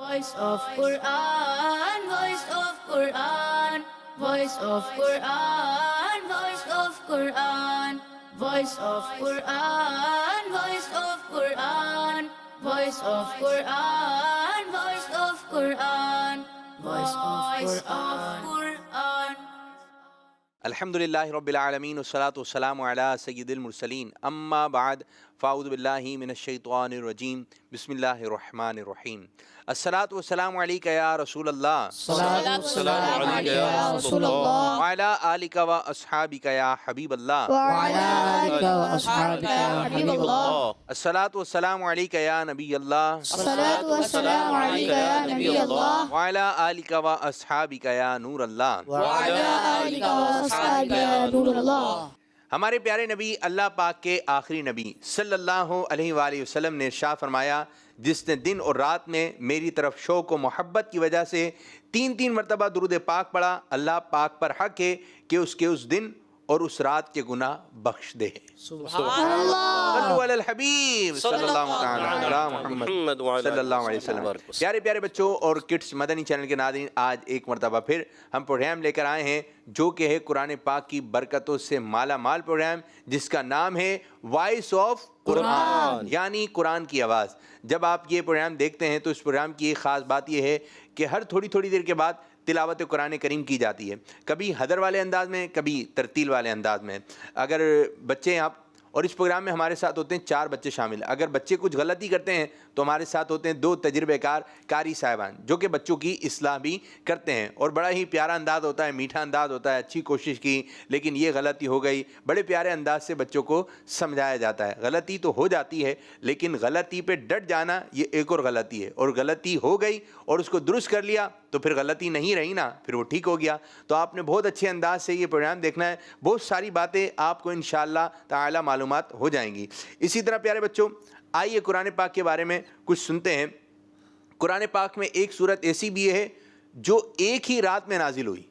Voice of Quran, voice of Quran, voice of Quran, voice of Quran, voice of Quran, voice of Quran, voice of Quran, voice of Quran, voice of Quran. الحمدللہ رب العالمین والصلاة والسلام علی سید المرسلین اما بعد فاعوذ باللہ من الشیطان الرجیم بسم اللہ الرحمن الرحیم الصلاة والسلام علیکہ یا رسول اللہ الصلاة والسلام علیکہ یا رسول اللہ وعلی آلک و اصحابک یا حبیب اللہ وعلی آلک و اصحابک یا حبیب اللہ الصلاة والسلام علیکہ یا نبی اللہ الصلاة والسلام علیکہ یا نبی اللہ وعلی آلک و اصحابک یا نور اللہ وعلی آلک و اصحابک یا نور اللہ۔ ہمارے پیارے نبی اللہ پاک کے آخری نبی صلی اللہ علیہ وآلہ وسلم نے ارشاد فرمایا، جس نے دن اور رات میں میری طرف شوق و محبت کی وجہ سے تین مرتبہ درود پاک پڑھا، اللہ پاک پر حق ہے کہ اس کے اس دن اور اس رات کے گناہ بخش دے۔ سبحان اللہ۔ صلو علی الحبیب صلی اللہ تعالی علی محمد صلی اللہ علیہ وسلم۔ پیارے پیارے بچوں اور کڈس مدنی چینل کے ناظرین، آج ایک مرتبہ پھر ہم پروگرام لے کر آئے ہیں جو کہ ہے قرآن پاک کی برکتوں سے مالا مال پروگرام، جس کا نام ہے وائس آف قرآن، یعنی قرآن کی آواز۔ جب آپ یہ پروگرام دیکھتے ہیں تو اس پروگرام کی ایک خاص بات یہ ہے کہ ہر تھوڑی دیر کے بعد تلاوت قرآن کریم کی جاتی ہے، کبھی حدر والے انداز میں، کبھی ترتیل والے انداز میں۔ اگر بچے آپ اور اس پروگرام میں ہمارے ساتھ ہوتے ہیں 4 بچے شامل، اگر بچے کچھ غلطی کرتے ہیں تو ہمارے ساتھ ہوتے ہیں 2 تجربے کار قاری صاحبان جو کہ بچوں کی اصلاح بھی کرتے ہیں، اور بڑا ہی پیارا انداز ہوتا ہے، میٹھا انداز ہوتا ہے، اچھی کوشش کی لیکن یہ غلطی ہو گئی، بڑے پیارے انداز سے بچوں کو سمجھایا جاتا ہے۔ غلطی تو ہو جاتی ہے لیکن غلطی پہ ڈٹ جانا یہ ایک اور غلطی ہے، اور غلطی ہو گئی اور اس کو درست کر لیا تو پھر غلطی نہیں رہی نا، پھر وہ ٹھیک ہو گیا۔ تو آپ نے بہت اچھے انداز سے یہ پروگرام دیکھنا ہے، بہت ساری باتیں آپ کو انشاءاللہ تعالی معلومات ہو جائیں گی۔ اسی طرح پیارے بچوں، آئیے قرآن پاک کے بارے میں کچھ سنتے ہیں۔ قرآن پاک میں ایک سورت ایسی بھی ہے جو ایک ہی رات میں نازل ہوئی۔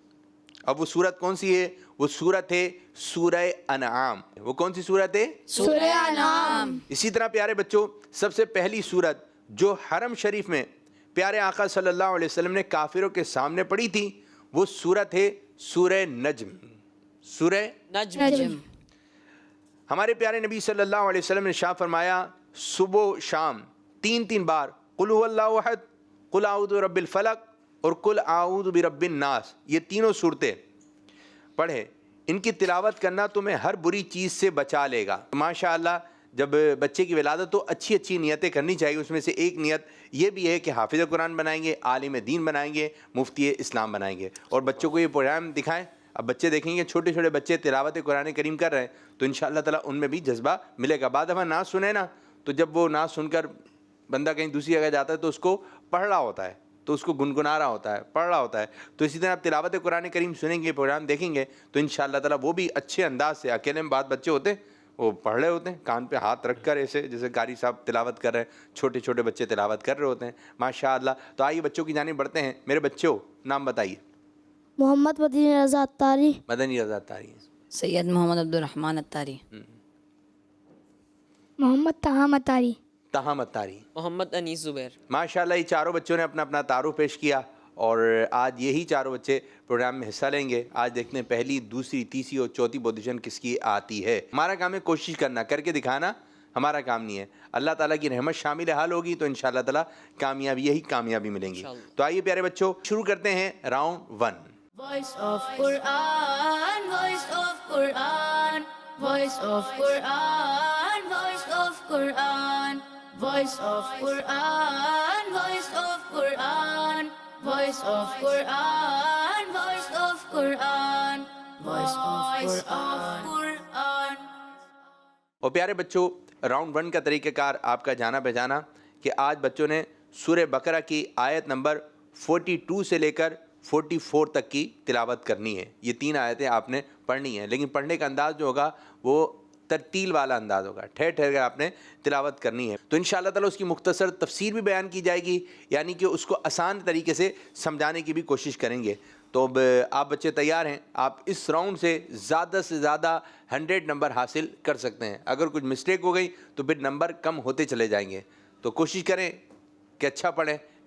اب وہ سورت کون سی ہے؟ وہ سورت ہے سورہ انعام۔ وہ کون سی سورت ہے؟ سورہ انعام۔ اسی طرح پیارے بچوں، سب سے پہلی سورت جو حرم شریف میں پیارے آقا صلی اللہ علیہ وسلم نے کافروں کے سامنے پڑھی تھی وہ سورت ہے سورہ نجم۔ سورہ نجم۔ ہمارے پیارے نبی صلی اللہ علیہ وسلم نے ارشاد فرمایا، صبح و شام 3 بار قل هو اللہ احد، قل اعوذ برب الفلق اور قل اعوذ برب الناس، یہ تینوں صورتیں پڑھے، ان کی تلاوت کرنا تمہیں ہر بری چیز سے بچا لے گا۔ ماشاءاللہ جب بچے کی ولادت تو اچھی نیتیں کرنی چاہیے، اس میں سے ایک نیت یہ بھی ہے کہ حافظ قرآن بنائیں گے، عالم دین بنائیں گے، مفتی اسلام بنائیں گے، اور بچوں کو یہ پروگرام دکھائیں۔ اب بچے دیکھیں گے چھوٹے بچے تلاوت قرآن کریم کر رہے ہیں تو انشاءاللہ تعالیٰ ان میں بھی جذبہ ملے گا۔ بعد دفعہ نعت سنے نا تو جب وہ نعت سن کر بندہ کہیں دوسری جگہ جاتا ہے تو اس کو پڑھ رہا ہوتا ہے، تو اس کو گنگنا رہا ہوتا ہے، پڑھ رہا ہوتا ہے۔ تو اسی طرح آپ تلاوت قرآن کریم سنیں گے، پروگرام دیکھیں گے تو انشاءاللہ تعالیٰ وہ بھی اچھے انداز سے، اکیلے میں بعض بچے ہوتے ہیں وہ پڑھ رہے ہوتے ہیں کان پہ ہاتھ رکھ کر، ایسے جیسے قاری صاحب تلاوت کر رہے ہیں، چھوٹے بچے تلاوت کر رہے ہوتے ہیں ماشاءاللہ۔ تو آئیے بچوں کی جانب بڑھتے ہیں۔ میرے بچوں نام بتائیے۔ محمد مدنی رضا اتاری، مدنی رضا اتاری، سید محمد عبد الرحمن اتاری، محمد تہام اتاری، تہام اتاری، محمد انیس زبیر۔ ماشاءاللہ یہ چاروں بچوں نے اپنا تعارف پیش کیا، اور آج یہی چاروں بچے پروگرام میں حصہ لیں گے۔ آج دیکھتے ہیں پہلی، دوسری، تیسری اور چوتھی پوزیشن کس کی آتی ہے۔ ہمارا کام ہے کوشش کرنا، کر کے دکھانا ہمارا کام نہیں ہے۔ اللہ تعالیٰ کی رحمت شامل حال ہوگی تو انشاءاللہ تعالیٰ کامیابی ملیں گی۔ تو آئیے پیارے بچوں شروع کرتے ہیں round 1۔ Voice of Quran, voice of Quran, voice of Quran, voice of Quran, voice of Quran, voice of Quran, voice of Quran, voice of Quran, voice of Quran. اور پیارے بچوں راؤنڈ 1 کا طریقہ کار آپ کا جانا پہچانا کہ آج بچوں نے سورہ بقرہ کی آیت نمبر 42 سے لے کر 44 تک کی تلاوت کرنی ہے۔ یہ 3 آیتیں آپ نے پڑھنی ہیں، لیکن پڑھنے کا انداز جو ہوگا وہ ترتیل والا انداز ہوگا، ٹھہر کر آپ نے تلاوت کرنی ہے۔ تو انشاءاللہ تعالیٰ اس کی مختصر تفسیر بھی بیان کی جائے گی، یعنی کہ اس کو آسان طریقے سے سمجھانے کی بھی کوشش کریں گے۔ تو اب آپ بچے تیار ہیں؟ آپ اس راؤنڈ سے زیادہ 100 نمبر حاصل کر سکتے ہیں۔ اگر کچھ مسٹیک ہو گئی تو پھر نمبر کم ہوتے چلے جائیں گے، تو کوشش کریں کہ اچھا پڑھیں،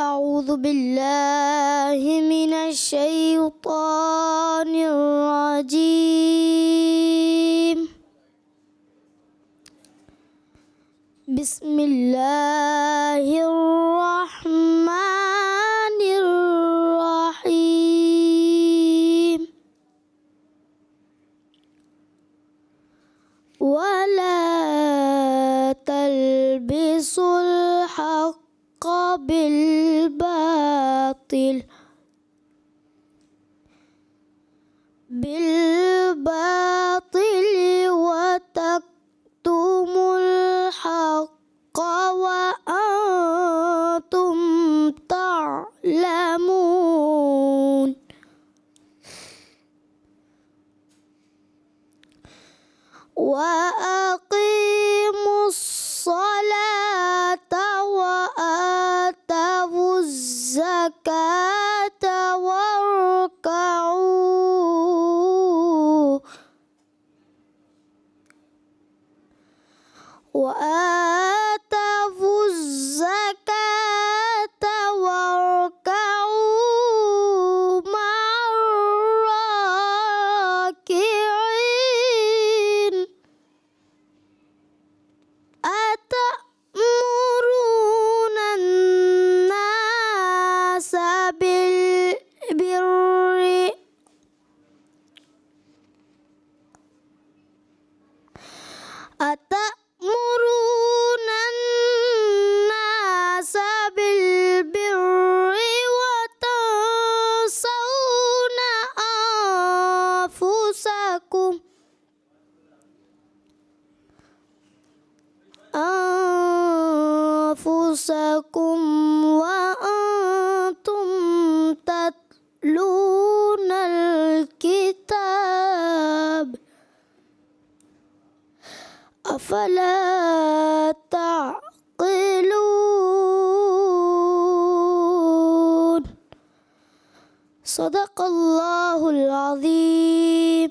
أعوذ بالله من الشيطان الرجيم بسم الله الرحمن الرحيم ولا تلبسوا الحق بالباطل وتكتموا الحق وأنتم تعلمون وأقيموا الصلاة وآتوا الزكاة واركعوا مع الراكعين أتأمرون الناس بالبر وتنسون أنفسكم وأنتم تتلون الكتاب أفلا تعقلون صدق الله العظيم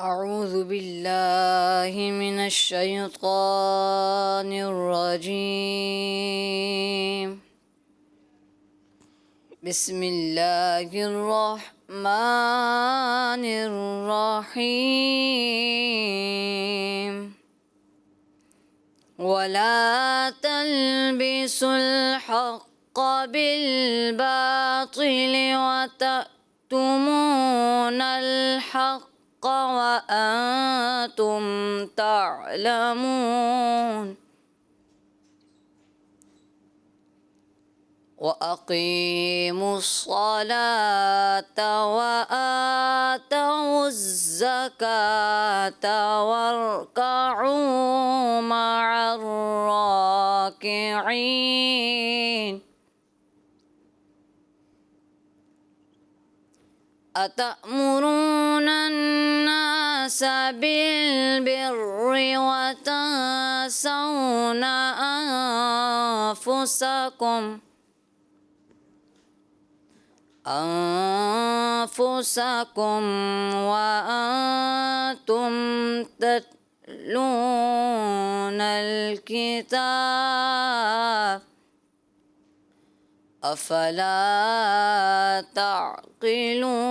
أعوذ بالله من الشيطان الرجيم بسم الله الرحمن الرحيم ولا تلبسوا الحق بالباطل وتكتمون الحق وأنتم تعلمون وأقيموا الصلاة وآتوا الزكاة واركعوا مع الراكعين أتأمرون الناس بالبر وتنسون أنفسكم وأنتم تتلون الكتاب أفلا تعقلون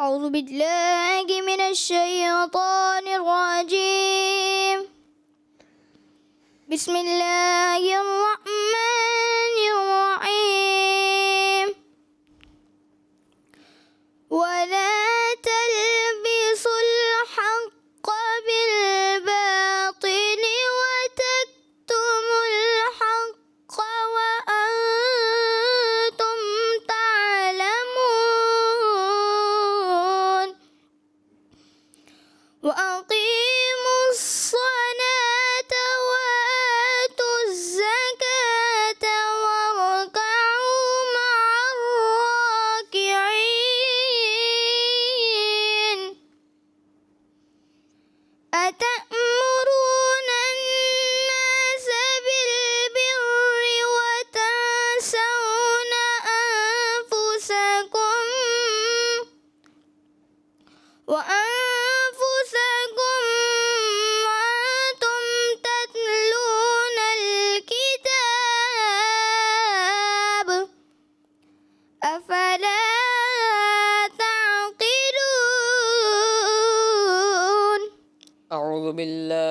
أعوذ بالله من الشيطان الرجيم بسم الله الرحمن الرحيم ولا تلبسوا الحق بالباطل وتكتموا الحق وأنتم تعلمون وأقيموا الصلاة وآتوا الزكاة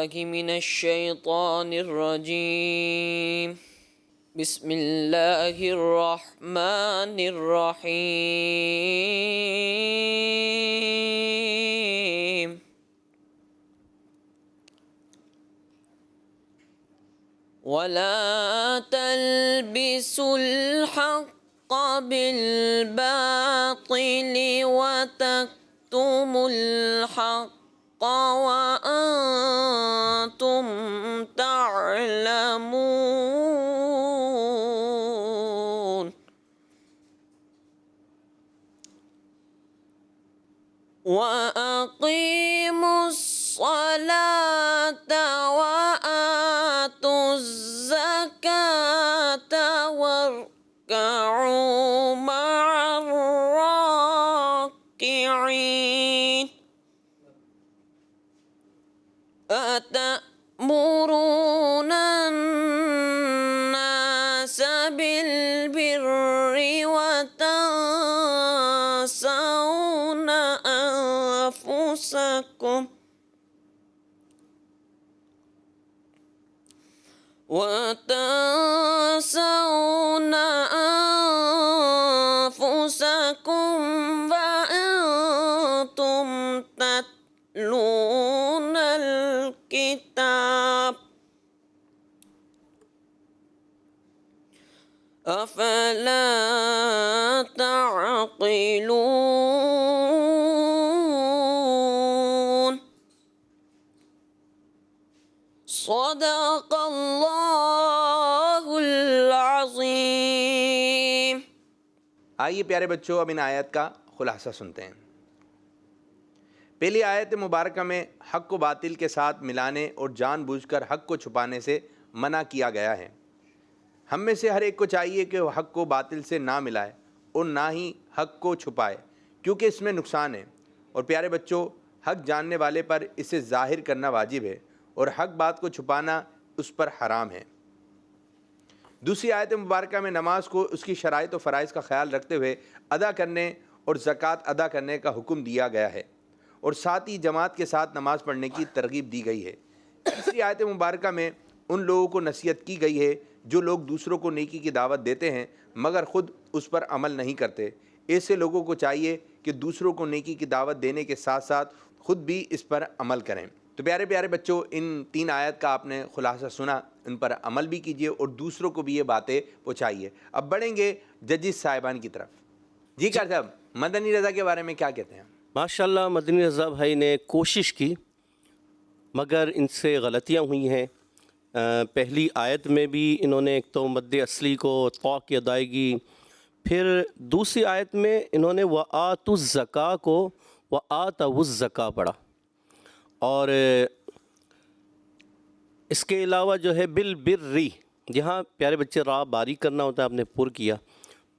بالله من الشيطان الرجيم بسم الله الرحمن الرحيم ولا تلبسوا الحق بالباطل وتكتموا الحق وأنتم تعلمون وأقيموا الصلاة وآتوا الزكاة واركعوا مع الراكعين أتأمرون الناس بالبر وتنسون أنفسكم وأنتم تتلون الكتاب أفلا تعقلون صدق اللہ العظیم. آئیے پیارے بچوں اب ان آیت کا خلاصہ سنتے ہیں. پہلی آیت مبارکہ میں حق کو باطل کے ساتھ ملانے اور جان بوجھ کر حق کو چھپانے سے منع کیا گیا ہے. ہم میں سے ہر ایک کو چاہیے کہ وہ حق کو باطل سے نہ ملائے اور نہ ہی حق کو چھپائے، کیونکہ اس میں نقصان ہے. اور پیارے بچوں، حق جاننے والے پر اسے ظاہر کرنا واجب ہے اور حق بات کو چھپانا اس پر حرام ہے. دوسری آیت مبارکہ میں نماز کو اس کی شرائط و فرائض کا خیال رکھتے ہوئے ادا کرنے اور زکوٰۃ ادا کرنے کا حکم دیا گیا ہے اور ساتھ ہی جماعت کے ساتھ نماز پڑھنے کی ترغیب دی گئی ہے. تیسری آیت مبارکہ میں ان لوگوں کو نصیحت کی گئی ہے جو لوگ دوسروں کو نیکی کی دعوت دیتے ہیں مگر خود اس پر عمل نہیں کرتے. ایسے لوگوں کو چاہیے کہ دوسروں کو نیکی کی دعوت دینے کے ساتھ ساتھ خود بھی اس پر عمل کریں. تو پیارے پیارے بچوں، ان 3 آیت کا آپ نے خلاصہ سنا، ان پر عمل بھی کیجئے اور دوسروں کو بھی یہ باتیں پہنچائیے. اب بڑھیں گے ججز صاحبان کی طرف. جی کار صاحب، مدنی رضا کے بارے میں کیا کہتے ہیں؟ ماشاءاللہ مدنی رضا بھائی نے کوشش کی مگر ان سے غلطیاں ہوئی ہیں. پہلی آیت میں بھی انہوں نے ایک تو مد اصلی کو طا کی ادائیگی، پھر دوسری آیت میں انہوں نے وآتوا الزکاۃ کو وآتوا الزکاۃ پڑھا، اور اس کے علاوہ جو ہے بالبری، جہاں پیارے بچے را باریک کرنا ہوتا ہے آپ نے پر کیا،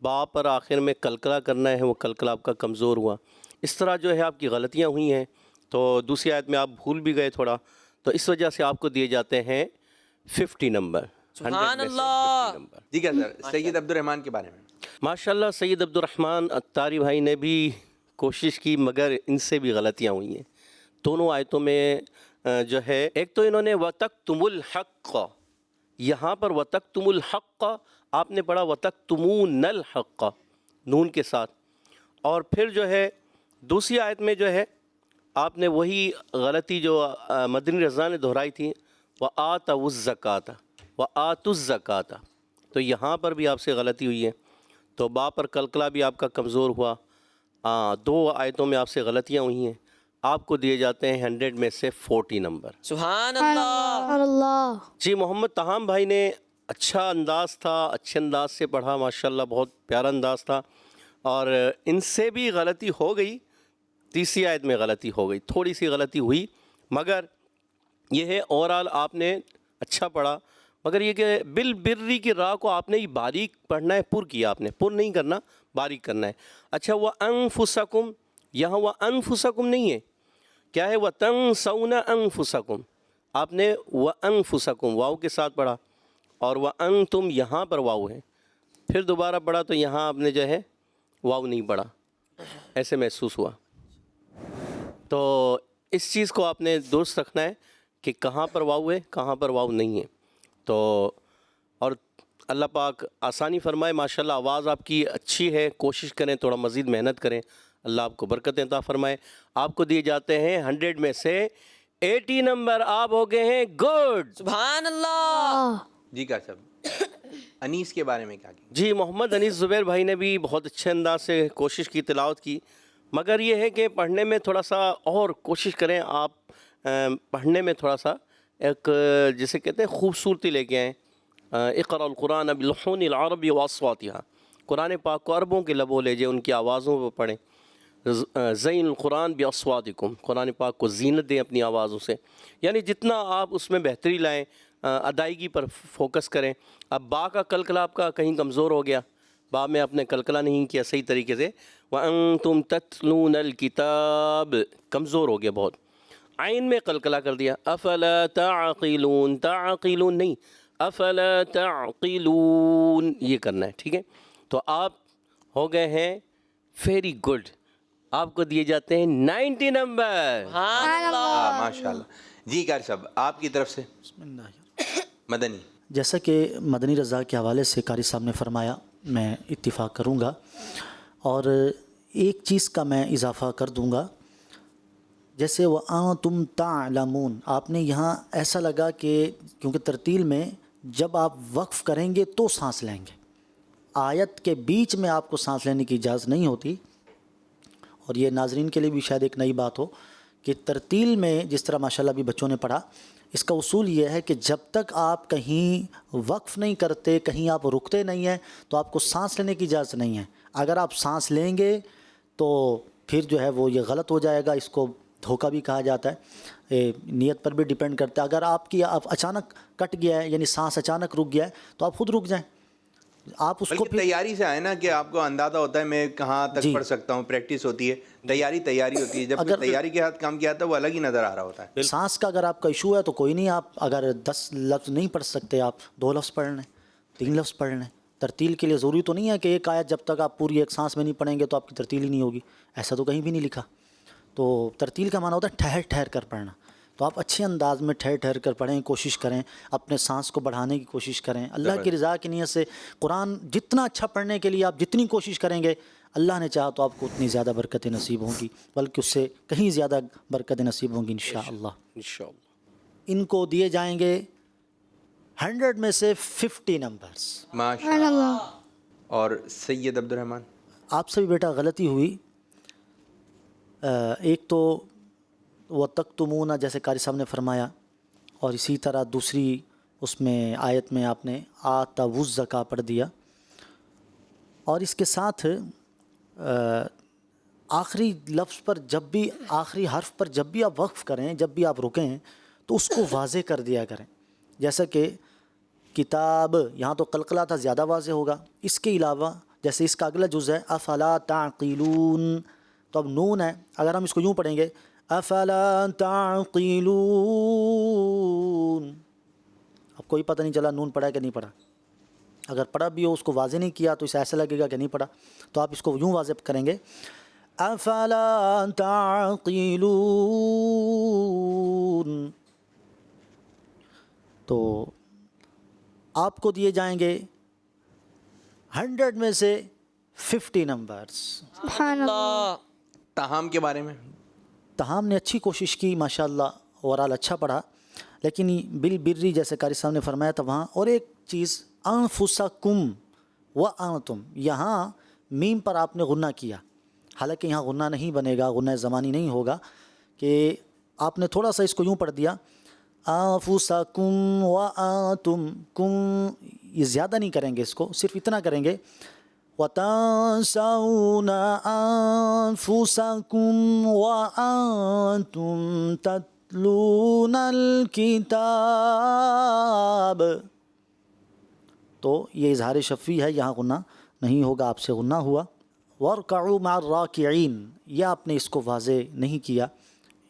با پر آخر میں کلکلا کرنا ہے، وہ کلکلا آپ کا کمزور ہوا. اس طرح جو ہے آپ کی غلطیاں ہوئی ہیں. تو دوسری آیت میں آپ بھول بھی گئے تھوڑا، تو اس وجہ سے آپ کو دیے جاتے ہیں 50 نمبر. سبحان اللہ. جی کیا سر، سید عبد الرحمن کے بارے میں؟ ماشاءاللہ سید عبد الرحمن اتاری بھائی نے بھی کوشش کی مگر ان سے بھی غلطیاں ہوئی ہیں. دونوں آیتوں میں جو ہے، ایک تو انہوں نے وَتَكْتُمُ الْحَقَّ، یہاں پر وَتَكْتُمُ الْحَقَّ آپ نے پڑھا وَتَكْتُمُونَ الْحَقَّ نون کے ساتھ. اور پھر جو ہے دوسری آیت میں جو ہے آپ نے وہی غلطی جو مدنی رضا نے دہرائی تھی، وَآتَوُا الزَّكَاةَ وَآتُوا الزَّكَاةَ، تو یہاں پر بھی آپ سے غلطی ہوئی ہے. تو با پر کلکلا بھی آپ کا کمزور ہوا. 2 آیتوں میں آپ سے غلطیاں ہوئی ہیں. آپ کو دیے جاتے ہیں 100 میں سے 40 نمبر. سبحان اللہ. اللہ. جی محمد تہام بھائی نے اچھا انداز تھا، اچھے انداز سے پڑھا ماشاءاللہ، بہت پیارا انداز تھا. اور ان سے بھی غلطی ہو گئی، تیسری آیت میں غلطی ہو گئی، تھوڑی سی غلطی ہوئی، مگر یہ ہے اوورآل آپ نے اچھا پڑھا. مگر یہ کہ بالبری کی راہ کو آپ نے باریک پڑھنا ہے، پر کیا آپ نے، پر نہیں کرنا، باریک کرنا ہے. اچھا وَأَنفُسَكُمْ، یہاں وَأَنفُسَكُمْ نہیں ہے، کیا ہے وَتَنسَوْنَ أَنفُسَكُمْ، آپ نے وَأَنفُسَكُمْ واو کے ساتھ پڑھا، اور وَأَنتُمْ یہاں پر واو ہے، پھر دوبارہ پڑھا تو یہاں آپ نے جو ہے واو نہیں پڑھا، ایسے محسوس ہوا. تو اس چیز کو آپ نے درست رکھنا ہے کہ کہاں پر واو ہے کہاں پر واو نہیں ہے. تو اور اللہ پاک آسانی فرمائے. ماشاءاللہ آواز آپ کی اچھی ہے, کوشش کریں تھوڑا مزید محنت کریں, اللہ آپ کو برکتیں عطا فرمائے. آپ کو دیے جاتے ہیں 100 میں سے 80 نمبر. آپ ہو گئے ہیں گڈ. سبحان اللہ. جی کیا صاحب انیس کے بارے میں کیا کی؟ جی محمد انیس زبیر بھائی نے بھی بہت اچھے انداز سے کوشش کی, تلاوت کی, مگر یہ ہے کہ پڑھنے میں تھوڑا سا اور کوشش کریں. آپ پڑھنے میں تھوڑا سا ایک جسے کہتے ہیں خوبصورتی لے کے آئیں. اقرأ القرآن باللحون العربی واصواتها, قرآن پاک کو عربوں کے لبوں لے جائیں, ان کی آوازوں پہ پڑھیں. زین القرآن باصواتکم, قرآن پاک کو زینت دیں اپنی آوازوں سے. یعنی جتنا آپ اس میں بہتری لائیں, ادائیگی پر فوکس کریں. اب با کا کلکلا آپ کا کہیں کمزور ہو گیا, با میں آپ نے کلکلا نہیں کیا صحیح طریقے سے. وَأَنْتُمْ تَتْلُونَ الْكِتَابِ کمزور ہو گیا بہت. عین میں کلکلا کر دیا. أَفَلَا تَعْقِلُونَ, تَعْقِلُونَ نہیں, أَفَلَا تَعْقِلُونَ یہ کرنا ہے, ٹھیک ہے. تو آپ ہو گئے ہیں ویری گڈ. آپ کو دیے جاتے ہیں 90 نمبر. ماشاء اللہ. جی قاری صاحب آپ کی طرف سے مدنی. جیسا کہ مدنی رضا کے حوالے سے قاری صاحب نے فرمایا, میں اتفاق کروں گا, اور ایک چیز کا میں اضافہ کر دوں گا. جیسے وَأَنْتُمْ تَعْلَمُونَ, آپ نے یہاں ایسا لگا کہ کیونکہ ترتیل میں جب آپ وقف کریں گے تو سانس لیں گے, آیت کے بیچ میں آپ کو سانس لینے کی اجازت نہیں ہوتی. اور یہ ناظرین کے لیے بھی شاید ایک نئی بات ہو کہ ترتیل میں جس طرح ماشاءاللہ بھی بچوں نے پڑھا, اس کا اصول یہ ہے کہ جب تک آپ کہیں وقف نہیں کرتے, کہیں آپ رکتے نہیں ہیں, تو آپ کو سانس لینے کی اجازت نہیں ہے. اگر آپ سانس لیں گے تو پھر جو ہے وہ یہ غلط ہو جائے گا. اس کو دھوکہ بھی کہا جاتا ہے, نیت پر بھی ڈیپینڈ کرتا ہے. اگر آپ کی اچانک کٹ گیا ہے, یعنی سانس اچانک رک گیا ہے, تو آپ خود رک جائیں. آپ اس کو تیاری سے آئے نا کہ آپ کو اندازہ ہوتا ہے میں کہاں تک پڑھ سکتا ہوں, پریکٹس ہوتی ہے, تیاری ہوتی ہے. جب تیاری کے ہاتھ کام کیا تھا وہ الگ ہی نظر آ رہا ہوتا ہے. سانس کا اگر آپ کا ایشو ہے تو کوئی نہیں, آپ اگر 10 لفظ نہیں پڑھ سکتے, آپ 2 لفظ پڑھ لیں, 3 لفظ پڑھ لیں. ترتیل کے لیے ضروری تو نہیں ہے کہ ایک آیت جب تک آپ پوری ایک سانس میں نہیں پڑھیں گے تو آپ کی ترتیل ہی نہیں ہوگی, ایسا تو کہیں بھی نہیں لکھا. تو ترتیل کا معنی ہوتا ہے ٹھہر ٹھہر کر پڑھنا. تو آپ اچھے انداز میں ٹھہر ٹھہر کر پڑھیں, کوشش کریں, اپنے سانس کو بڑھانے کی کوشش کریں. اللہ کی رضا کی نیت سے قرآن جتنا اچھا پڑھنے کے لیے آپ جتنی کوشش کریں گے, اللہ نے چاہا تو آپ کو اتنی زیادہ برکتیں نصیب ہوں گی, بلکہ اس سے کہیں زیادہ برکتیں نصیب ہوں گی انشاءاللہ. ان کو دیے جائیں گے 100 میں سے 50 نمبرز. ماشاء اللہ. اور سید عبد الرحمن آپ سے بھی بیٹا غلطی ہوئی. ایک تو وَتَكْتُمُونَ جیسے قاری صاحب نے فرمایا, اور اسی طرح دوسری اس میں آیت میں آپ نے آتَوُ الزَّکَاۃ پڑھ دیا. اور اس کے ساتھ آخری لفظ پر جب بھی, آخری حرف پر جب بھی آپ وقف کریں, جب بھی آپ رکیں, تو اس کو واضح کر دیا کریں. جیسا کہ کتاب, یہاں تو قلقلہ تھا, زیادہ واضح ہوگا. اس کے علاوہ جیسے اس کا اگلا جز ہے افلا تعقلون, تو اب نون ہے, اگر ہم اس کو یوں پڑھیں گے افلا تعقلون, اب کوئی پتہ نہیں چلا نون پڑھا کہ نہیں پڑھا. اگر پڑھا بھی ہو اس کو واضح نہیں کیا تو اسے ایسا لگے گا کہ نہیں پڑھا. تو آپ اس کو یوں واضح کریں گے افلا تعقلون. تو آپ کو دیے جائیں گے 100 میں سے 50 نمبرز. سبحان اللہ. تاہام کے بارے میں تاہم نے اچھی کوشش کی ماشاءاللہ, اوورال اچھا پڑھا, لیکن بالبری جیسے قاری صاحب نے فرمایا تھا وہاں. اور ایک چیز انفسکم وانتم, یہاں میم پر آپ نے غنہ کیا, حالانکہ یہاں غنہ نہیں بنے گا, غنہ زمانی نہیں ہوگا, کہ آپ نے تھوڑا سا اس کو یوں پڑھ دیا انفسکم وانتم, کم یہ زیادہ نہیں کریں گے, اس کو صرف اتنا کریں گے وَتَنْسَوْنَ أَنفُسَكُمْ وَأَنْتُمْ تَتْلُونَ الْكِتَابَ. تو یہ اظہار شفوی ہے, یہاں غنہ نہیں ہوگا, آپ سے غنہ ہوا. وَارْكَعُوا مَعَ الرَّاكِعِينَ, یہ آپ نے اس کو واضح نہیں کیا,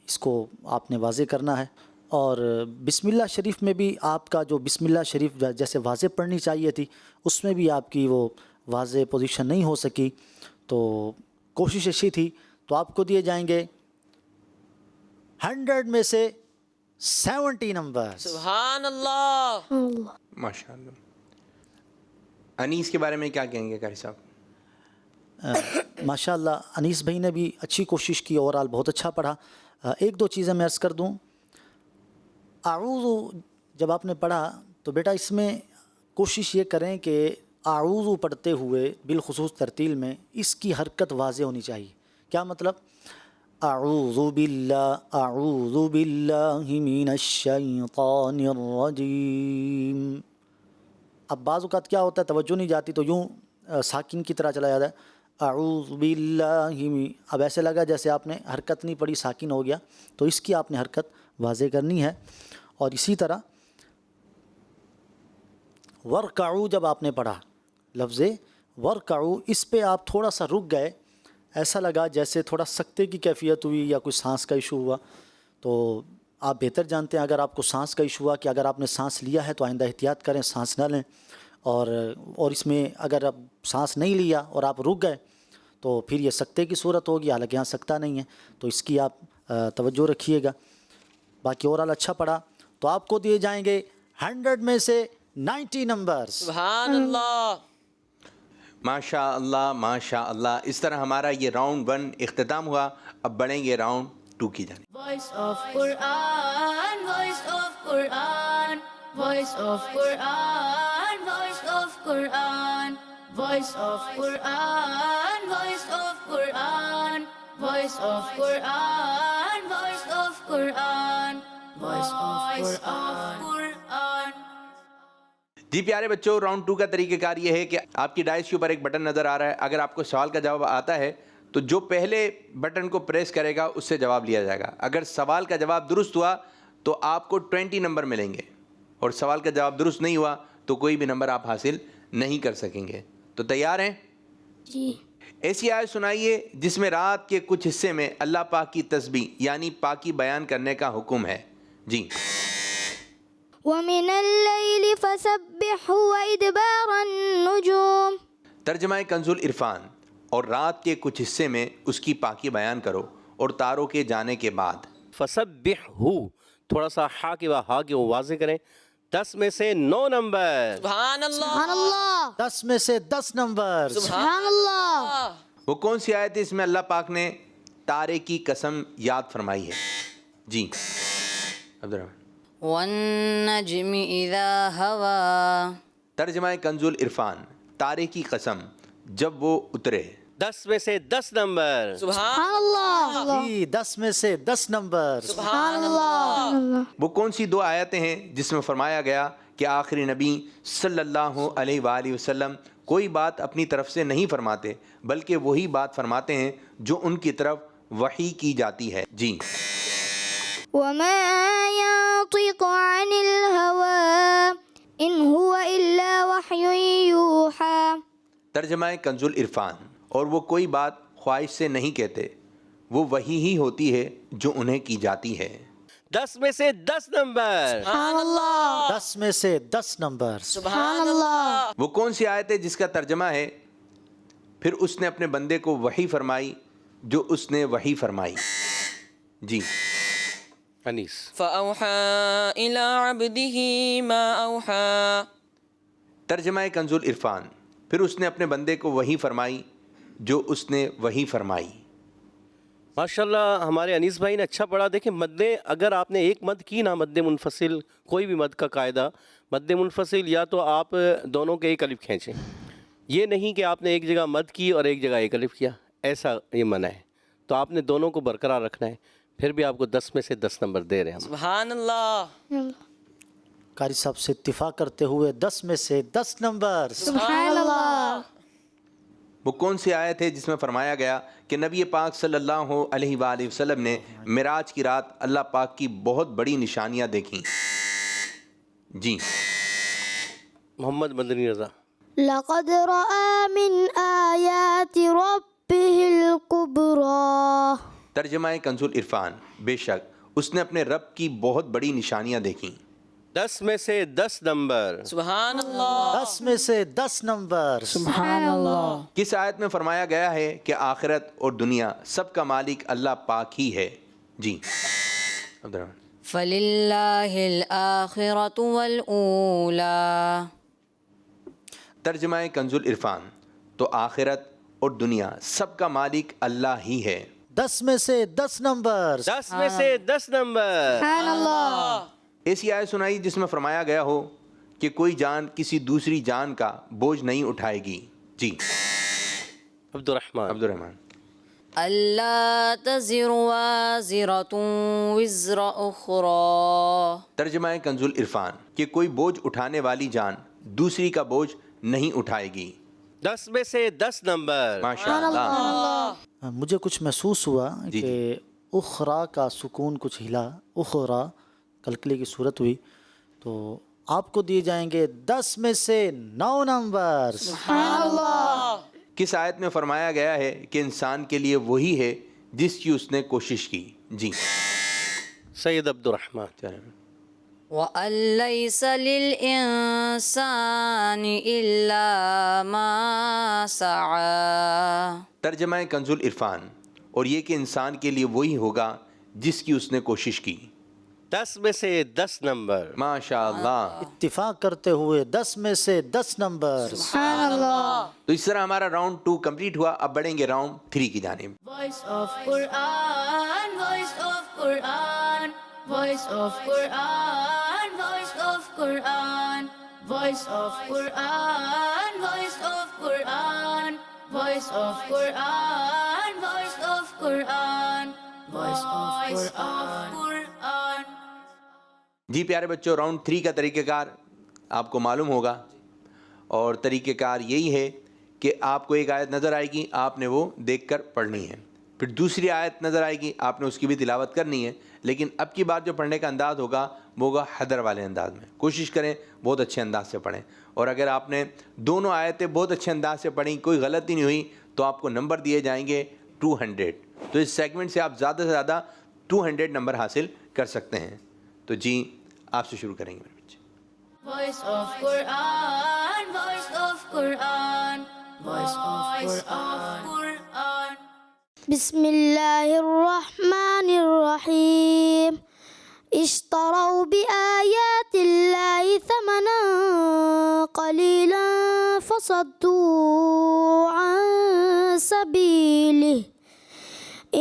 اس کو آپ نے واضح کرنا ہے. اور بسم اللہ شریف میں بھی آپ کا جو بسم اللہ شریف جیسے واضح پڑھنی چاہیے تھی, اس میں بھی آپ کی وہ واضح پوزیشن نہیں ہو سکی, تو کوشش اچھی تھی. تو آپ کو دیے جائیں گے 100 میں سے 70 numbers. سبحان اللہ. ماشاء اللہ. انیس کے بارے میں کیا کہیں گے قاری صاحب؟ ماشاء اللہ انیس بھائی نے بھی اچھی کوشش کی، اوور آل بہت اچھا پڑھا. ایک دو چیزیں میں عرض کر دوں. اعوذ جب آپ نے پڑھا تو بیٹا اس میں کوشش یہ کریں کہ اعوذ پڑھتے ہوئے بالخصوص ترتیل میں اس کی حرکت واضح ہونی چاہیے. کیا مطلب؟ اعوذ باللہ من الشیطان الرجیم. اب بعض اوقات کیا ہوتا ہے توجہ نہیں جاتی تو یوں ساکن کی طرح چلا جاتا ہے اعوذ باللہ من. اب ایسے لگا جیسے آپ نے حرکت نہیں پڑھی، ساکن ہو گیا. تو اس کی آپ نے حرکت واضح کرنی ہے. اور اسی طرح ورکعو جب آپ نے پڑھا لفظ ورکعو، اس پہ آپ تھوڑا سا رک گئے، ایسا لگا جیسے تھوڑا سکتے کی کیفیت ہوئی یا کوئی سانس کا ایشو ہوا. تو آپ بہتر جانتے ہیں اگر آپ کو سانس کا ایشو ہوا کہ اگر آپ نے سانس لیا ہے تو آئندہ احتیاط کریں، سانس نہ لیں. اور اس میں اگر آپ سانس نہیں لیا اور آپ رک گئے تو پھر یہ سکتے کی صورت ہوگی، حالانکہ یہاں سکتا نہیں ہے. تو اس کی آپ توجہ رکھیے گا. باقی اوورال اچھا پڑھا تو آپ کو دیے جائیں گے 100 میں سے 90 نمبرز. سبحان اللہ. ماشاء اللہ ماشاء اللہ. اس طرح ہمارا یہ راؤنڈ 1 اختتام ہوا. اب بڑھیں گے راؤنڈ 2 کی جانب. Voice of Quran, voice of Quran, voice of Quran, voice of Quran, voice of Quran, voice of Quran, voice of Quran, voice of Quran, voice of Quran. جی پیارے بچوں، راؤنڈ 2 کا طریقہ کار یہ ہے کہ آپ کی ڈائس کے اوپر ایک بٹن نظر آ رہا ہے. اگر آپ کو سوال کا جواب آتا ہے تو جو پہلے بٹن کو پریس کرے گا اس سے جواب لیا جائے گا. اگر سوال کا جواب درست ہوا تو آپ کو 20 نمبر ملیں گے، اور سوال کا جواب درست نہیں ہوا تو کوئی بھی نمبر آپ حاصل نہیں کر سکیں گے. تو تیار ہیں؟ جی. ایسی آیت سنائیے جس میں رات کے کچھ حصے میں اللہ پاک کی تسبیح یعنی پاکی بیان کرنے کا حکم ہے. جی. وَمِنَ اللَّيْلِ فَسَبِّحْهُ وَإِدْبَارَ النُّجُومِ. ترجمہ کنز العرفان. اور رات کے کچھ حصے میں اس کی پاکی بیان کرو اور تاروں کے جانے کے بعد. فسبحہ، تھوڑا سا ہا کے وہ واضح کریں. 10 میں سے 9 نمبر. سبحان اللہ. سبحان اللہ. 10 میں سے 10 نمبر. سبحان اللہ. وہ کون سی آیت ہے اس میں اللہ پاک نے تارے کی قسم یاد فرمائی ہے؟ جی عبدالرحمن. والنجم اذا ہوا. ترجمہ کنز العرفان. تارے کی قسم جب وہ اترے. 10 میں سے 10 نمبر. سبحان اللہ. جی 10 میں سے 10 نمبر. سبحان اللہ. وہ کون سی 2 آیتیں ہیں جس میں فرمایا گیا کہ آخری نبی صلی اللہ علیہ وآلہ وسلم کوئی بات اپنی طرف سے نہیں فرماتے بلکہ وہی بات فرماتے ہیں جو ان کی طرف وحی کی جاتی ہے؟ جی. وَمَا يَنطِقُ عَنِ الْهَوَىٰ إِنْ هُوَ إِلَّا وَحْيٌ يُوحَىٰ. ترجمہ کنز العرفان. اور وہ کوئی بات خواہش سے نہیں کہتے، وہ وحی ہی ہوتی ہے جو انہیں کی جاتی ہے. 10 میں سے 10 نمبر. سبحان اللہ. 10 میں سے 10 نمبر. سبحان اللہ. وہ کون سی آیت ہے جس کا ترجمہ ہے پھر اس نے اپنے بندے کو وحی فرمائی جو اس نے وحی فرمائی؟ جی انیس. فَأَوْحَىٰ إِلَىٰ عَبْدِهِ مَا أَوْحَىٰ. ترجمہ کنز العرفان. پھر اس نے اپنے بندے کو وحی فرمائی جو اس نے وحی فرمائی. ماشاءاللہ ہمارے انیس بھائی نے اچھا پڑھا. دیکھیں مد، اگر آپ نے ایک مد کی نا، مد منفصل، کوئی بھی مد کا قاعدہ، مد منفصل یا تو آپ دونوں کے ایک الف کھینچیں. یہ نہیں کہ آپ نے ایک جگہ مد کی اور ایک جگہ ایک الف کیا، ایسا یہ منع ہے. تو آپ نے دونوں کو برقرار رکھنا ہے. پھر بھی آپ کو 10 میں سے 10 نمبر دے رہے ہیں ہم. سبحان اللہ. قاری صاحب سے اتفاق کرتے ہوئے 10 میں سے 10 نمبر. سبحان اللہ. وہ کون سی آیت ہے جس میں فرمایا گیا کہ نبی پاک صلی اللہ علیہ وآلہ وسلم نے معراج کی رات اللہ پاک کی بہت بڑی نشانیاں دیکھیں؟ جی محمد مدنی رضا. لقد رأى من آيات ربه الكبرى. ترجمہ کنز العرفان. بے شک اس نے اپنے رب کی بہت بڑی نشانیاں دیکھیں. 10 میں سے 10 نمبر. سبحان اللہ. 10 میں سے 10 نمبر. سبحان اللہ. کس آیت میں فرمایا گیا ہے کہ آخرت اور دنیا سب کا مالک اللہ پاک ہی ہے؟ جی عبدالرحمن. فللہ الآخرۃ والأولیٰ. ترجمہ کنز العرفان. تو آخرت اور دنیا سب کا مالک اللہ ہی ہے. 10 میں سے 10 نمبر. 10 میں سے 10 نمبر. سبحان اللہ. ایسی آیت سنائی جس میں فرمایا گیا ہو کہ کوئی جان کسی دوسری جان کا بوجھ نہیں اٹھائے گی. جی عبد الرحمن. اللہ تزر وازرۃ وزر اخری. ترجمہ کنز العرفان کہ کوئی بوجھ اٹھانے والی جان دوسری کا بوجھ نہیں اٹھائے گی. 10 میں سے 10 نمبر. ماشاء اللہ. مجھے کچھ محسوس ہوا جی کہ اخرا کا سکون کچھ ہلا، اخرا کلکلے کی صورت ہوئی، تو آپ کو دیے جائیں گے 10 میں سے 9 نمبر. کس آیت میں فرمایا گیا ہے کہ انسان کے لیے وہی ہے جس کی اس نے کوشش کی؟ جی سید عبد الرحمن. وَأَن لَّيْسَ لِلْإِنسَانِ إِلَّا مَا سَعَىٰ. ترجمہ کنز العرفان اور یہ کہ انسان کے لیے وہی ہوگا جس کی اس نے کوشش کی. 10 میں سے 10 نمبر. ماشاء اللہ. اتفاق کرتے ہوئے 10 میں سے 10 نمبر. سبحان اللہ. تو اس طرح ہمارا راؤنڈ 2 کمپلیٹ ہوا. اب بڑھیں گے راؤنڈ 3 کی جانب. Voice of Quran, voice of Quran, voice of Quran, voice of Quran, voice of Quran, voice of Quran, voice of Quran, voice of Quran, voice of Quran. جی پیارے بچوں، راؤنڈ 3 کا طریقہ کار آپ کو معلوم ہوگا، اور طریقہ کار یہی ہے کہ آپ کو ایک آیت نظر آئے گی، آپ نے وہ دیکھ کر پڑھنی ہے. پھر دوسری آیت نظر آئے گی، آپ نے اس کی بھی تلاوت کرنی ہے. لیکن اب کی بار جو پڑھنے کا انداز ہوگا وہ ہوگا حدر والے انداز میں. کوشش کریں بہت اچھے انداز سے پڑھیں، اور اگر آپ نے دونوں آیتیں بہت اچھے انداز سے پڑھیں، کوئی غلطی نہیں ہوئی، تو آپ کو نمبر دیے جائیں گے 200. تو اس سیگمنٹ سے آپ زیادہ سے زیادہ 200 نمبر حاصل کر سکتے ہیں. تو جی آپ سے شروع کریں گے میرے بچے. Voice of Quran, voice of Quran, voice of Quran. بسم اللہ الرحمن الرحیم. اشتروا بآیات اللہ ثمنا قلیلا فصدوا عن سبیلہ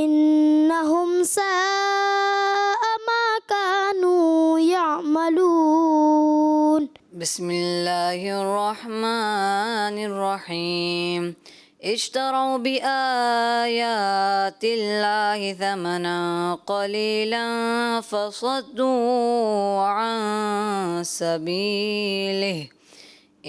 انہم ساء ما كانوا يعملون. بسم اللہ الرحمن الرحیم. اشتروا بآیات اللہ ثمنا قلیلا فصدوا عن سبیلہ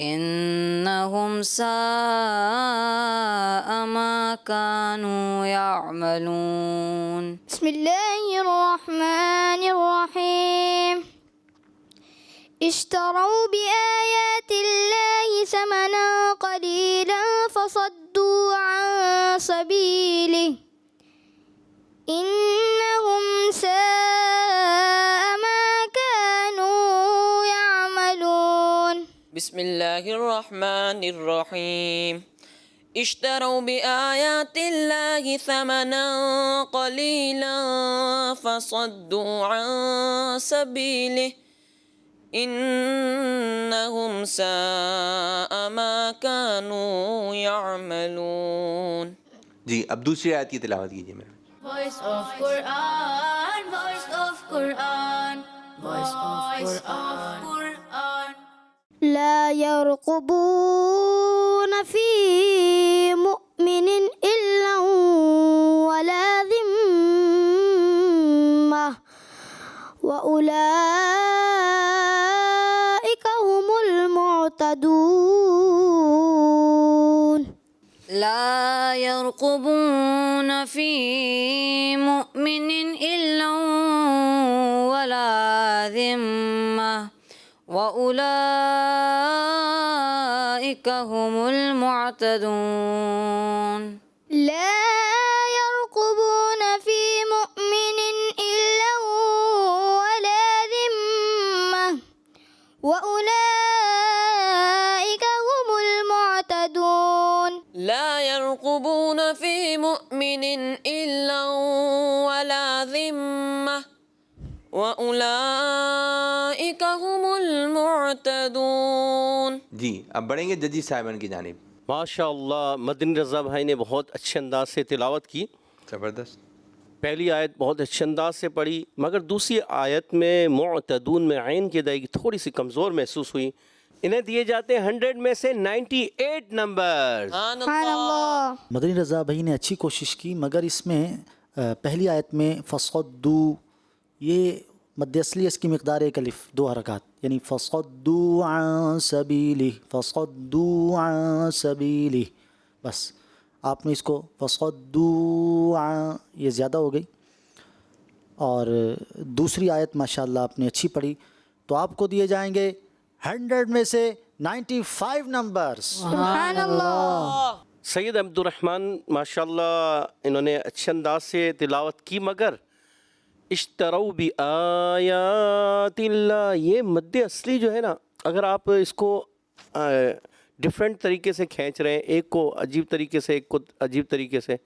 انہم ساء ما كانوا يعملون. بسم اللہ الرحمن الرحیم. اشتروا بآیات اللہ ثمنا قلیلا فصدوا عن سبیلہ انہم ساء ما كانوا يعملون. بسم اللہ الرحمن الرحیم. اشتروا بآیات اللہ ثمنا قلیلا فصدوا عن سبیلہ انہم ساء ما كانوا يعملون. جی اب دوسری آیت کی تلاوت کیجیے میرے بچے. Voice of Quran, voice of Quran, voice of Quran. لا يرقبون في مؤمن إلا ولا ذمة وأولئك هم المعتدون. لا يرقبون في مؤمن إلا ولا ذمة وأولئك هم المعتدون. لا يرقبون في مؤمن إلا ولا ذمة وأولئك هم المعتدون. لا يرقبون في مؤمن إلا ولا ذمة وأولئك هم المعتدون. جی اب بڑھیں گے ججی صاحبان کی جانب. ماشاء اللہ مدنی رضا بھائی نے بہت اچھے انداز سے تلاوت کی. زبردست. پہلی آیت بہت اچھے انداز سے پڑھی، مگر دوسری آیت میں معتدون میں عین کی ادائیگی تھوڑی سی کمزور محسوس ہوئی. انہیں دیے جاتے ہیں 100 میں سے 98 نمبر. سبحان سبحان اللہ. مدنی رضا بھائی نے اچھی کوشش کی، مگر اس میں پہلی آیت میں فصدو، یہ مد اصلی اس کی مقدار 1 الف 2 حرکات، یعنی فصدو عن سبیلہ، فصدو عن سبیلہ، بس آپ نے اس کو فصدو عن، یہ زیادہ ہو گئی. اور دوسری آیت ماشاءاللہ آپ نے اچھی پڑھی، تو آپ کو دیے جائیں گے 100 میں سے 95 نمبرز. سبحان اللہ. سید عبد الرحمن ماشاءاللہ انہوں نے اچھے انداز سے تلاوت کی، مگر اشتروا بآیات اللہ، یہ مد اصلی جو ہے نا، اگر آپ اس کو ڈیفرنٹ طریقے سے کھینچ رہے ہیں، ایک کو عجیب طریقے سے ایک کو عجیب طریقے سے،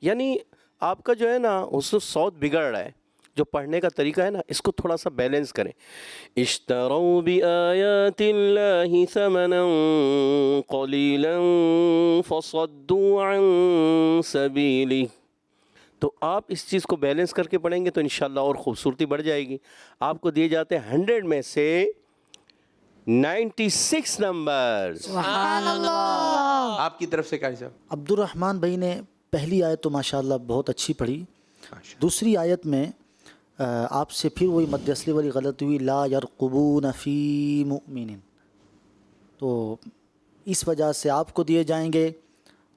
یعنی آپ کا جو ہے نا اس صوت بگڑ رہا ہے. جو پڑھنے کا طریقہ ہے نا، اس کو تھوڑا سا بیلنس کریں. اشتروا بآیات اللہ ثمنا قلیلا فصدوا عن سبیلہ. تو آپ اس چیز کو بیلنس کر کے پڑھیں گے تو انشاءاللہ اور خوبصورتی بڑھ جائے گی. آپ کو دیے جاتے ہیں 100 میں سے 96 نمبر. سبحان اللہ. آپ کی طرف سے قاری صاحب. عبد الرحمن بھائی نے پہلی آیت تو ماشاءاللہ بہت اچھی پڑھی، دوسری آیت میں آپ سے پھر وہی مد اصلی والی غلطی ہوئی، لا یرقبون فی مؤمن، تو اس وجہ سے آپ کو دیے جائیں گے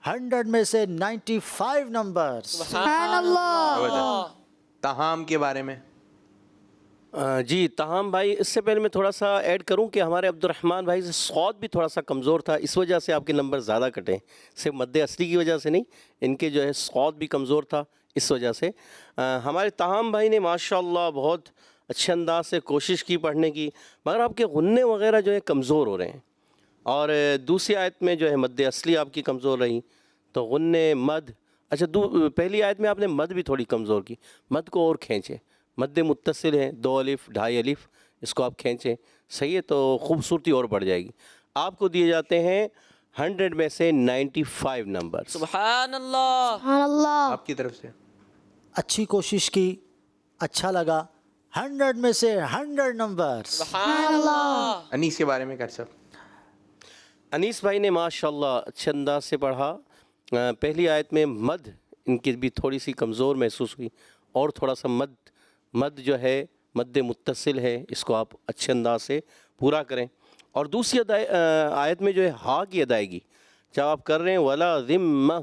100 میں سے 95 نمبر. سبحان اللہ. تاہام کے بارے میں جی تاہم بھائی، اس سے پہلے میں تھوڑا سا ایڈ کروں کہ ہمارے عبد الرحمن بھائی سے صوت بھی تھوڑا سا کمزور تھا، اس وجہ سے آپ کے نمبر زیادہ کٹے، صرف مد اصلی کی وجہ سے نہیں، ان کے جو ہے صوت بھی کمزور تھا، اس وجہ سے. ہمارے تاہم بھائی نے ماشاءاللہ بہت اچھے انداز سے کوشش کی پڑھنے کی، مگر آپ کے غنے وغیرہ جو ہے کمزور ہو رہے ہیں. اور دوسری آیت میں جو ہے مد اصلی آپ کی کمزور رہی، تو غنے مد، اچھا پہلی آیت میں آپ نے مد بھی تھوڑی کمزور کی، مد کو اور کھینچیں. مد متصل ہے 2 الف 2.5 الف، اس کو آپ کھینچیں، صحیح ہے، تو خوبصورتی اور بڑھ جائے گی. آپ کو دیے جاتے ہیں 100 میں سے 95 نمبر. سبحان اللہ. سبحان اللہ. آپ کی طرف سے اچھی کوشش کی، اچھا لگا، 100 میں سے 100 نمبر. سبحان اللہ. انیس کے بارے میں قاری صاحب. انیس بھائی نے ماشاءاللہ اچھے انداز سے پڑھا. پہلی آیت میں مد ان کی بھی تھوڑی سی کمزور محسوس ہوئی، اور تھوڑا سا مد جو ہے مد متصل ہے، اس کو آپ اچھے انداز سے پورا کریں. اور دوسری آیت میں جو ہے ہا کی ادائیگی جب آپ کر رہے ہیں، ولا ذمہ،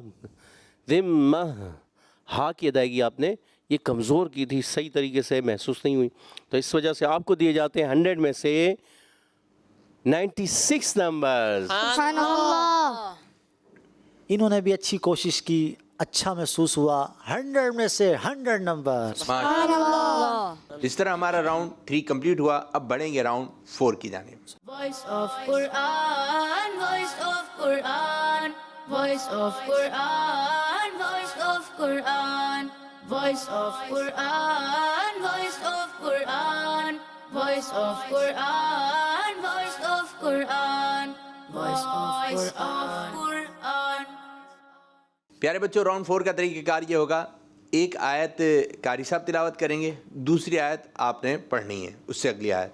ہا کی ادائیگی آپ نے یہ کمزور کی تھی، صحیح طریقے سے محسوس نہیں ہوئی، تو اس وجہ سے آپ کو دیے جاتے ہیں 100 میں سے 96 نمبر. سبحان اللہ. انہوں نے بھی اچھی کوشش کی، اچھا محسوس ہوا، 100 میں سے 100 نمبر. سبحان اللہ. اس طرح ہمارا راؤنڈ 3 کمپلیٹ ہوا. اب بڑھیں گے راؤنڈ 4 کی جانب. Voice of Quran, voice of Quran, voice of Quran, voice of Quran, voice of Quran, voice of Quran, voice of Quran, voice of Quran, voice of Quran. پیارے بچوں، راؤنڈ 4 کا طریقہ کار یہ ہوگا، ایک آیت قاری صاحب تلاوت کریں گے، دوسری آیت آپ نے پڑھنی ہے، اس سے اگلی آیت،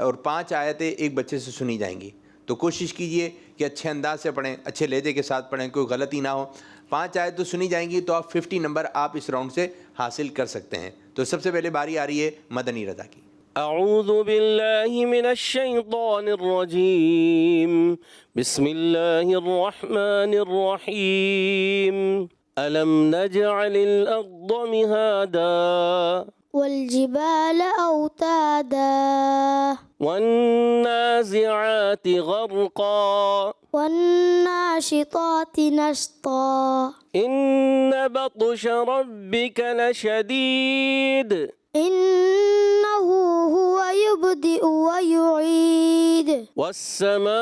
اور 5 آیتیں ایک بچے سے سنی جائیں گی. تو کوشش کیجئے کہ اچھے انداز سے پڑھیں، اچھے لہجے کے ساتھ پڑھیں، کوئی غلطی نہ ہو. 5 آیت تو سنی جائیں گی تو آپ 50 نمبر آپ اس راؤنڈ سے حاصل کر سکتے ہیں. تو سب سے پہلے باری آ رہی ہے مدنی رضا کی. اعوذ باللہ من الشیطان الرجیم، بسم اللہ الرحمن الرحیم. ألم نجعل الأرض مهادا والجبال أوتادا والنازعات غرقا والناشطات نشطا إن بطش ربك لشديد إنه هو يبدئ ويعيد والسماء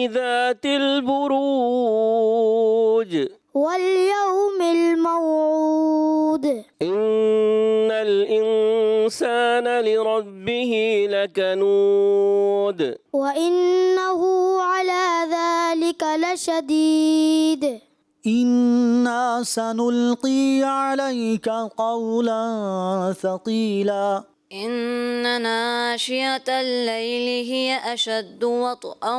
ذات البروج واليوم الموعود إن الإنسان الإنسان لربه لكنود وإنه على ذلك لشديد إنا سنلقي عليك قولا ثقيلا إن ناشئة الليل هي أشد وطئا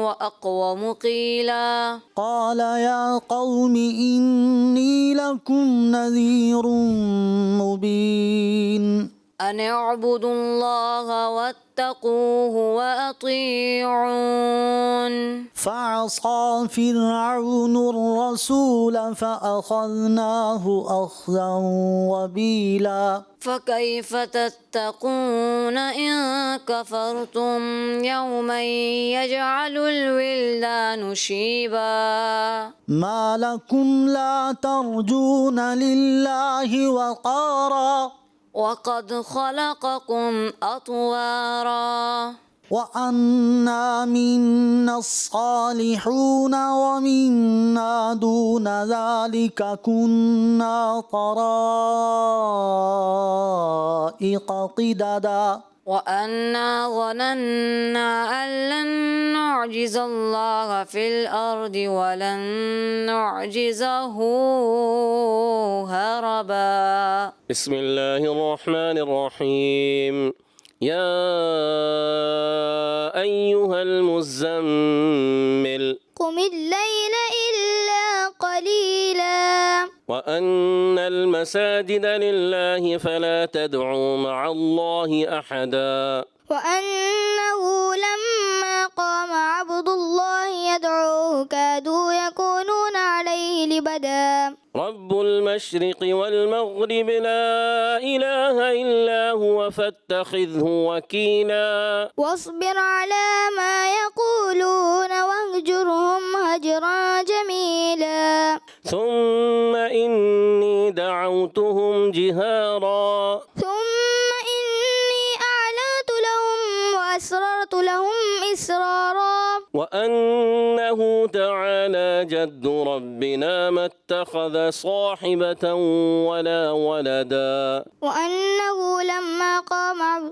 وأقوم قيلا قال يا قوم إني لكم نذير مبين أن اعبدوا الله واتقوه وأطيعون فعصى فرعون الرسول فأخذناه أخذا وبيلا فكيف تتقون إن كفرتم يوما يجعل الولدان شيبا ما لكم لا ترجون لله وقارا وقد خلقكم أطوارا وأنا منا الصالحون ومنا دون ذلك كنا طرائق قددا وأنا ظننا أن لن نعجز الله في الأرض ولن نعجزه هربا بسم الله الرحمن الرحيم يا أيها المزمل قم الليل إلا قليلا وأن المساجد لله فلا تدعوا مع الله أحدا وأنه لما قام عبد الله يدعوه كادوا يكونون عليه لبدا رب المشرق والمغرب لا إله إلا هو فاتخذه وكيلا واصبر على ما يقولون واهجرهم هجرا جميلا ثم إني دعوتهم جهارا ثم إني أعلنت لهم وأسررت لهم إسرارا وأنه تعالى جد ربنا ما اتخذ صاحبة ولا ولدا وأنه لما قام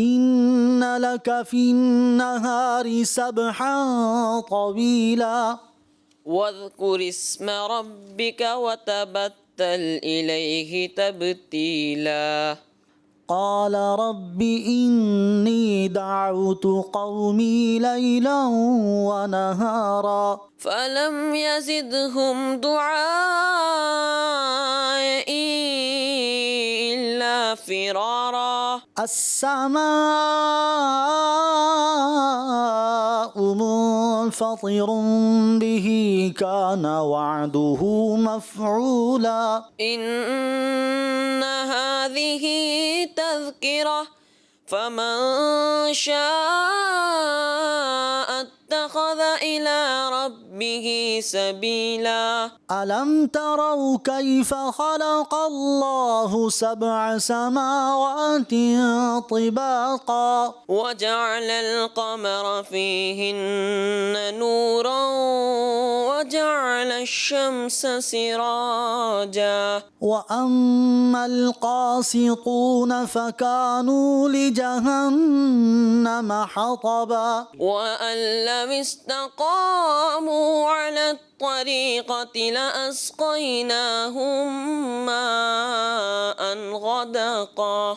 إن لك في النهار سبحا طويلا واذكر اسم ربك وتبتل إليه تبتيلا قال رب إني دعوت قومي ليلا ونهارا فلم يزدهم دعائي إلا فرارا السماء منفطر به كان وعده مفعولا إن هذه تذكرة فمن شاء اتخذ إلى ربه سبيلا ألم تروا كيف خلق الله سبع سماوات طباقا وجعل القمر فيهن نورا وجعل الشمس سراجا وأما القاسطون فكانوا لجهنم حطبا وأن لم استقاموا على الطريقة لأسقيناهم ماء غدقا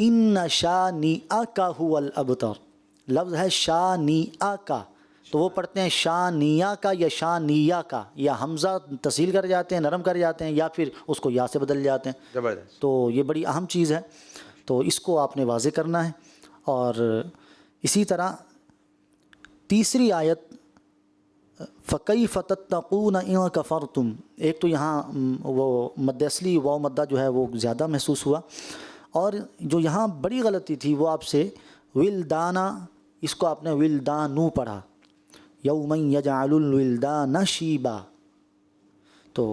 ان شانئک هو الابتر، لفظ ہے شانئک، تو وہ پڑھتے ہیں شانیہ کا یا شانیہ کا، یا حمزہ تسہیل کر جاتے ہیں، نرم کر جاتے ہیں، یا پھر اس کو یا سے بدل جاتے ہیں. زبردست. تو یہ بڑی اہم چیز ہے، تو اس کو آپ نے واضح کرنا ہے. اور اسی طرح تیسری آیت فَكَيْفَ تَتَّقُونَ إِن كَفَرْتُمْ، ایک تو یہاں وہ مد اصلی واو مدہ جو ہے وہ زیادہ محسوس ہوا، اور جو یہاں بڑی غلطی تھی وہ آپ سے ولدانا، اس کو آپ نے ولدانو پڑھا، یومن یجعل الولدان شیبا. تو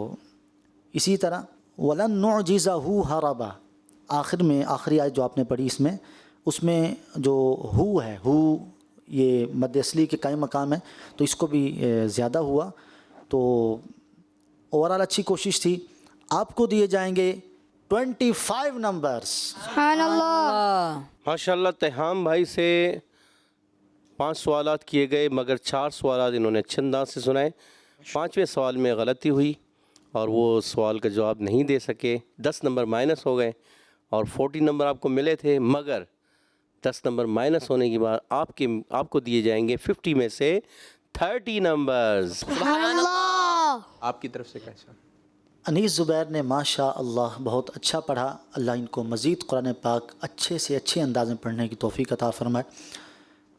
اسی طرح وَلَن نُعْجِزَهُ هَرَبًا، آخر میں آخری آیت جو آپ نے پڑھی اس میں جو ہو ہے، ہو یہ مد اصلی کے قائم مقام ہے، تو اس کو بھی زیادہ ہوا. تو اوورال اچھی کوشش تھی. آپ کو دیے جائیں گے 25 نمبرز. سبحان اللہ. ماشاءاللہ تہام بھائی سے 5 سوالات کیے گئے، مگر 4 سوالات انہوں نے اچھے انداز سے سنائے. 5ویں سوال میں غلطی ہوئی اور وہ سوال کا جواب نہیں دے سکے. 10 نمبر مائنس ہو گئے اور 40 نمبر آپ کو ملے تھے، مگر 10 نمبر مائنس ہونے کے بعد آپ کو دیے جائیں گے 50 میں سے 30 نمبرز. سبحان اللہ. آپ کی طرف سے کیسا؟ انیس زبیر نے ماشاء اللہ بہت اچھا پڑھا. اللہ ان کو مزید قرآن پاک اچھے سے اچھے انداز میں پڑھنے کی توفیق عطا فرمائے.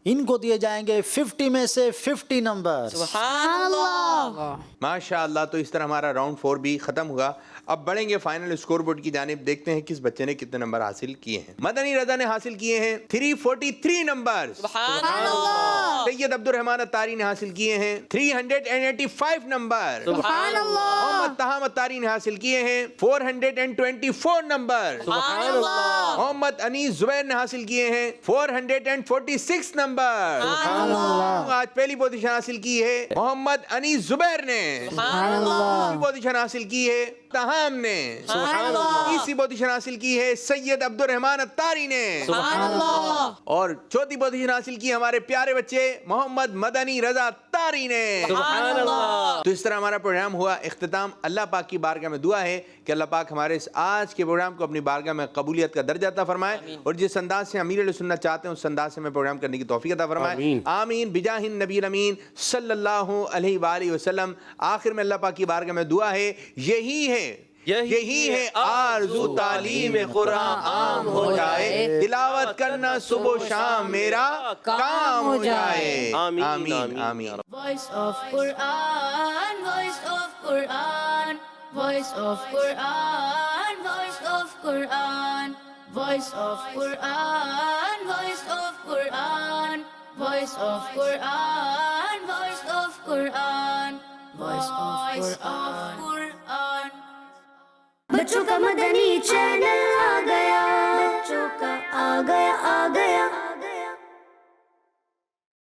ان کو دیے جائیں گے 50 میں سے 50 نمبر. سبحان اللہ. ماشاء اللہ. تو اس طرح ہمارا راؤنڈ 4 بھی ختم ہوا. اب بڑھیں گے فائنل اسکور بورڈ کی جانب. دیکھتے ہیں کس بچے نے کتنے نمبر حاصل کیے ہیں. مدنی رضا نے حاصل کیے ہیں 343 نمبر. سبحان اللہ. سید عبد الرحمن اتاری نے حاصل کیے ہیں 385 نمبر. سبحان اللہ. محمد طہام اتاری نے حاصل کیے ہیں 424 نمبر. سبحان اللہ. محمد انیس زبیر نے حاصل کیے ہیں 446 نمبر. سبحان اللہ. آج پہلی پوزیشن حاصل کی ہے محمد انیس زبیر نے. سبحان اللہ. دوسری پوزیشن حاصل کی ہے طہام نے. سبحان اللہ. تیسری پوزیشن حاصل کی ہے سید عبد الرحمن اتاری نے. سبحان اللہ. اور چوتھی پوزیشن حاصل کی ہمارے پیارے بچے محمد مدنی رضا اتاری نے. سبحان اللہ. تو اس طرح ہمارا پروگرام ہوا اختتام. اللہ پاک کی بارگاہ میں دعا ہے کہ اللہ پاک ہمارے اس آج کے پروگرام کو اپنی بارگاہ میں قبولیت کا درجہ عطا فرمائے، اور جس انداز سے امیر علیہ سنت چاہتے ہیں اس انداز سے ہمیں پروگرام کرنے کی توفیق عطا فرمائے. آمین بجاہ النبی الامین صلی اللہ علیہ وآلہ وسلم. آخر میں اللہ پاک کی بارگاہ میں دعا ہے، یہی ہے آرزو تعلیم قرآن عام ہو جائے، تلاوت کرنا صبح و شام میرا کام ہو جائے. آمین آمین. Voice of Quran, voice of Quran, voice of Quran, voice of Quran, voice of Quran, voice of Quran, voice of Quran, voice of Quran, voice of Quran. بچوں کا مدنی چینل آ گیا، بچوں کا آ گیا